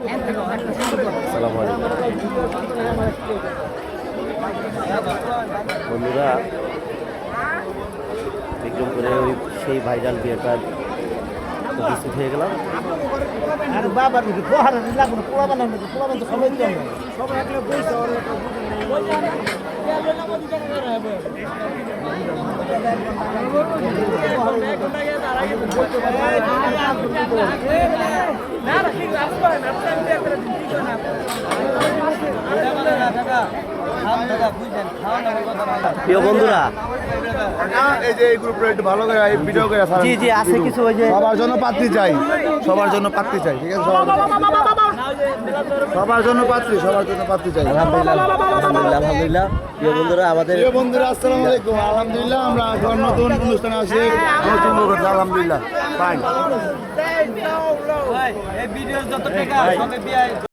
আসসালামু আলাইকুম বন্ধুরা, বিক্রম করে ওই সেই ভাইরাল বিয়েটা উপস্থিত হয়ে গেলাম। আর বাবার মুখে পোহারা লাগবে না, পোলা বানানো পোলা বানাতে সবাই তো সবাই একলা বইছে আর প্রিয় বন্ধুরা, এই যে এই গ্রুপটা একটু ভালো করে ভিডিও করে জি জি আছে কিছু, ওই যে সবার জন্য পাত্রী চাই, সবার জন্য পাত্রী চাই, ঠিক আছে? সবার জন্য পাত্রী, সবার জন্য পাত্রী চাই। আলহামদুলিল্লাহ আলহামদুলিল্লাহ আলহামদুলিল্লাহ। প্রিয় বন্ধুরা, আমাদের প্রিয় বন্ধুরা আসসালামু আলাইকুম। আলহামদুলিল্লাহ আমরা এখন নতুন অনুষ্ঠানে আসি, আলহামদুলিল্লাহ। ফাইন। এই ভিডিও যত টাকা সবে বিয়ে